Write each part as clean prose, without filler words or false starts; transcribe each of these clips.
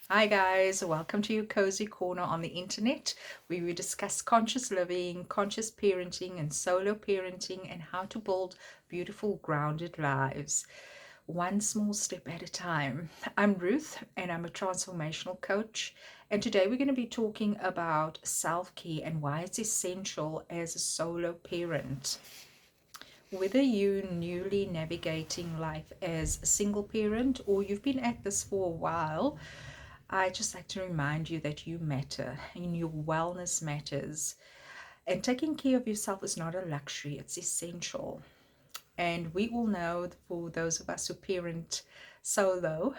Hi guys, welcome to your cozy corner on the internet where we discuss conscious living, conscious parenting, and solo parenting and how to build beautiful, grounded lives, one small step at a time. I'm Ruth and I'm a transformational coach. And today we're going to be talking about self care and why it's essential as a solo parent. Whether you're newly navigating life as a single parent or you've been at this for a while, I just like to remind you that you matter and your wellness matters. And taking care of yourself is not a luxury, it's essential. And we all know, for those of us who parent solo,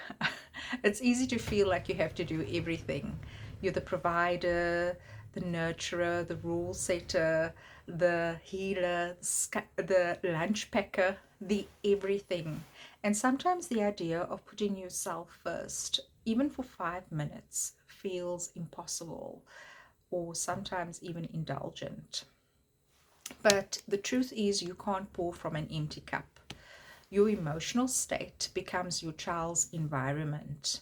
it's easy to feel like you have to do everything. You're the provider, the nurturer, the rule setter, the healer, the lunch packer, the everything. And sometimes the idea of putting yourself first, even for 5 minutes, feels impossible or sometimes even indulgent. But the truth is, you can't pour from an empty cup. Your emotional state becomes your child's environment.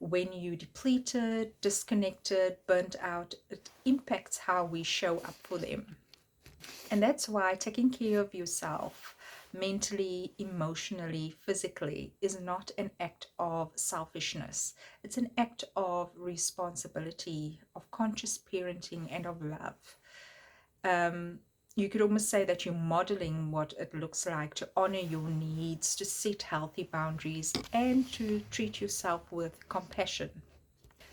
When you're depleted, disconnected, burnt out, it impacts how we show up for them. And that's why taking care of yourself mentally, emotionally, physically is not an act of selfishness. It's an act of responsibility, of conscious parenting, and of love. um, you could almost say that you're modeling what it looks like to honor your needs, to set healthy boundaries, and to treat yourself with compassion.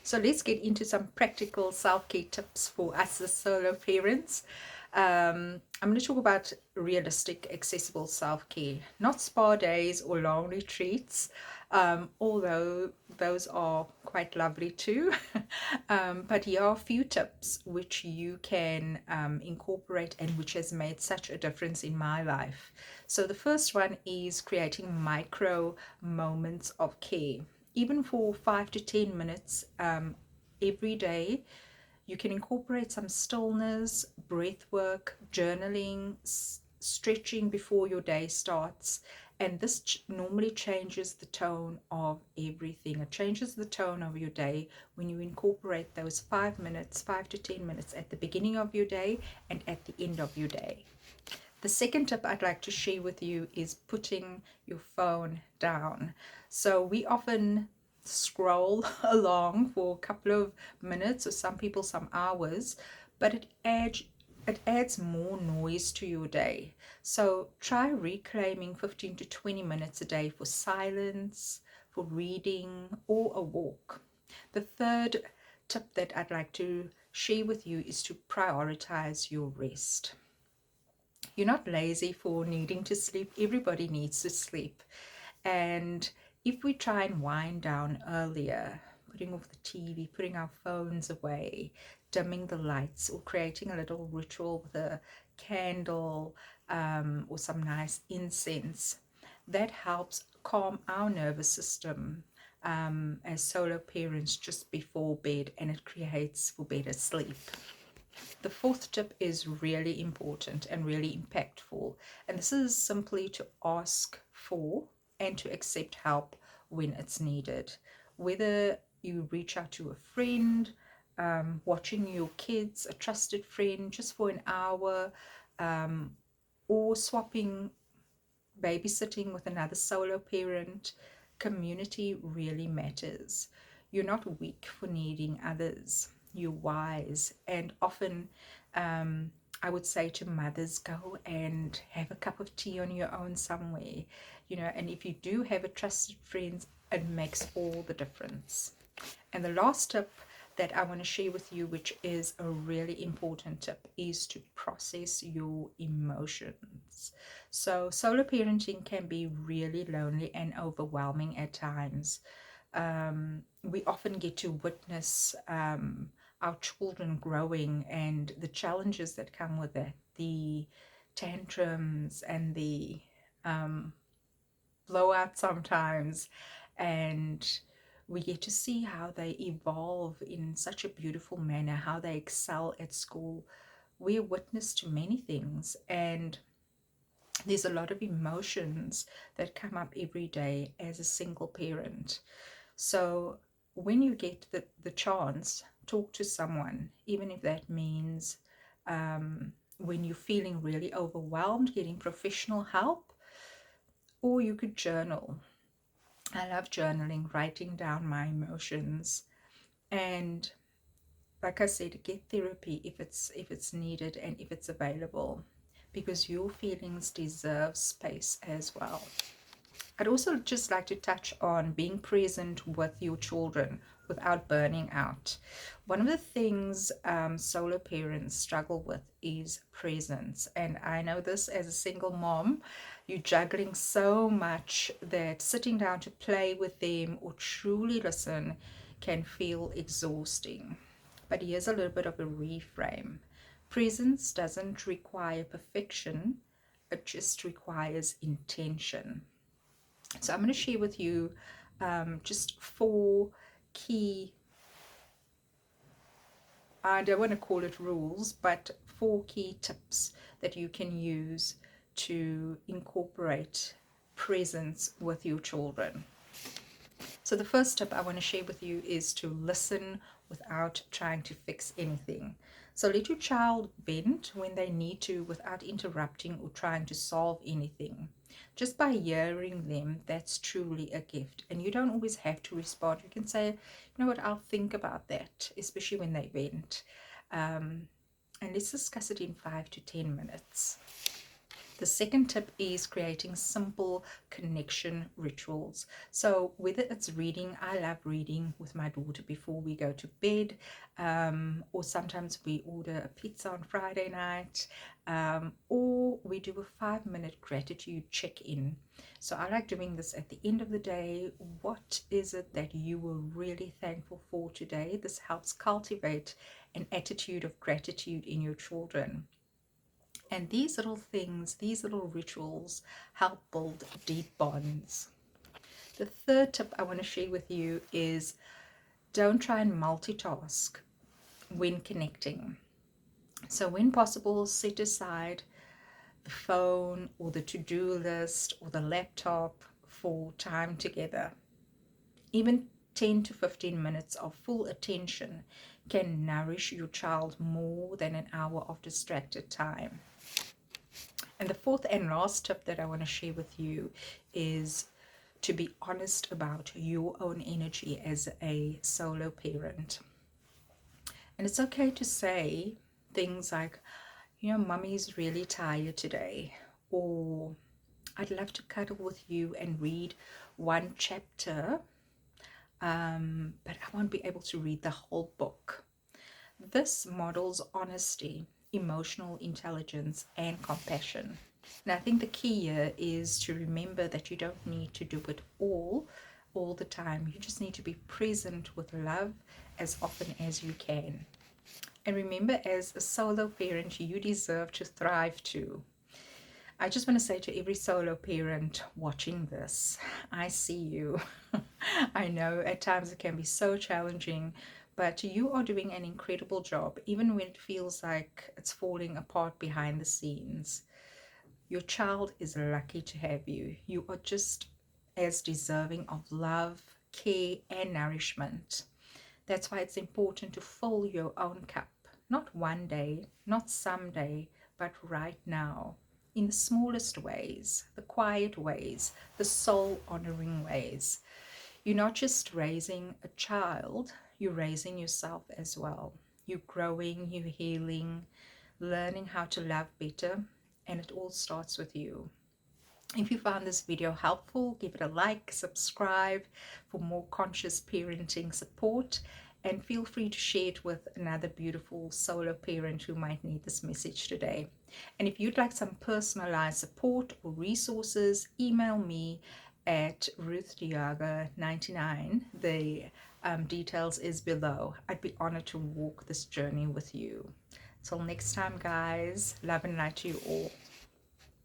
So let's get into some practical self-care tips for us as solo parents. I'm going to talk about realistic, accessible self-care, not spa days or long retreats, although those are quite lovely too. But here are a few tips which you can incorporate and which has made such a difference in my life. So the first one is creating micro moments of care, even for 5 to 10 minutes every day. You can incorporate some stillness, breath work, journaling, stretching before your day starts. And this normally changes the tone of everything. It changes the tone of your day when you incorporate those 5 minutes, 5 to 10 minutes at the beginning of your day and at the end of your day. The second tip I'd like to share with you is putting your phone down. So we often scroll along for a couple of minutes, or some people some hours, but it adds more noise to your day. So try reclaiming 15 to 20 minutes a day for silence, for reading, or a walk. The third tip that I'd like to share with you is to prioritize your rest. You're not lazy for needing to sleep. Everybody needs to sleep. And if we try and wind down earlier, putting off the TV, putting our phones away, dimming the lights, or creating a little ritual with a candle or some nice incense, that helps calm our nervous system as solo parents just before bed, and it creates for better sleep. The fourth tip is really important and really impactful, and this is simply to ask for and to accept help when it's needed. Whether you reach out to a friend, watching your kids, a trusted friend, just for an hour, um, or swapping babysitting with another solo parent, community really matters. You're not weak for needing others. You're wise. And often, I would say to mothers, go and have a cup of tea on your own somewhere, and if you do have a trusted friend, it makes all the difference. And the last tip that I want to share with you, which is a really important tip, is to process your emotions. So, solo parenting can be really lonely and overwhelming at times. We often get to witness our children growing and the challenges that come with that, the tantrums and the um, blowout sometimes, and we get to see how they evolve in such a beautiful manner, how they excel at school. We're witness to many things, and there's a lot of emotions that come up every day as a single parent. So when you get the chance, talk to someone, even if that means when you're feeling really overwhelmed, getting professional help, or you could journal. I love journaling, writing down my emotions, and like I said, get therapy if it's needed and if it's available, because your feelings deserve space as well. I'd also just like to touch on being present with your children without burning out. One of the things solo parents struggle with is presence. And I know this as a single mom, you're juggling so much that sitting down to play with them or truly listen can feel exhausting. But here's a little bit of a reframe. Presence doesn't require perfection, it just requires intention. So I'm going to share with you just four key, I don't want to call it rules, but four key tips that you can use to incorporate presence with your children. So the first tip I want to share with you is to listen without trying to fix anything. So let your child vent when they need to without interrupting or trying to solve anything. Just by hearing them, that's truly a gift. And you don't always have to respond. You can say, you know what, I'll think about that, especially when they vent. And let's discuss it in 5 to 10 minutes. The second tip is creating simple connection rituals. So whether it's reading, I love reading with my daughter before we go to bed, or sometimes we order a pizza on Friday night, or we do a 5 minute gratitude check-in. So I like doing this at the end of the day. What is it that you were really thankful for today? This helps cultivate an attitude of gratitude in your children. And these little things, these little rituals help build deep bonds. The third tip I want to share with you is don't try and multitask when connecting. So when possible, set aside the phone or the to-do list or the laptop for time together. Even 10 to 15 minutes of full attention can nourish your child more than an hour of distracted time. And the fourth and last tip that I want to share with you is to be honest about your own energy as a solo parent. And it's okay to say things like, you know, mummy's really tired today, or I'd love to cuddle with you and read one chapter, but I won't be able to read the whole book. This models honesty, emotional intelligence, and compassion. And I think the key here is to remember that you don't need to do it all the time. You just need to be present with love as often as you can. And remember, as a solo parent, you deserve to thrive too. I just want to say to every solo parent watching this, I see you. I know at times it can be so challenging, but you are doing an incredible job, even when it feels like it's falling apart behind the scenes. Your child is lucky to have you. You are just as deserving of love, care, and nourishment. That's why it's important to fill your own cup. Not one day, not someday, but right now. In the smallest ways, the quiet ways, the soul honoring ways. You're not just raising a child, you're raising yourself as well. You're growing, you're healing, learning how to love better, and it all starts with you. If you found this video helpful, give it a like, subscribe for more conscious parenting support, and feel free to share it with another beautiful solo parent who might need this message today. And if you'd like some personalized support or resources, email me at ruthdiaga99. The details is below. I'd be honored to walk this journey with you. Till next time, guys, love and light to you all.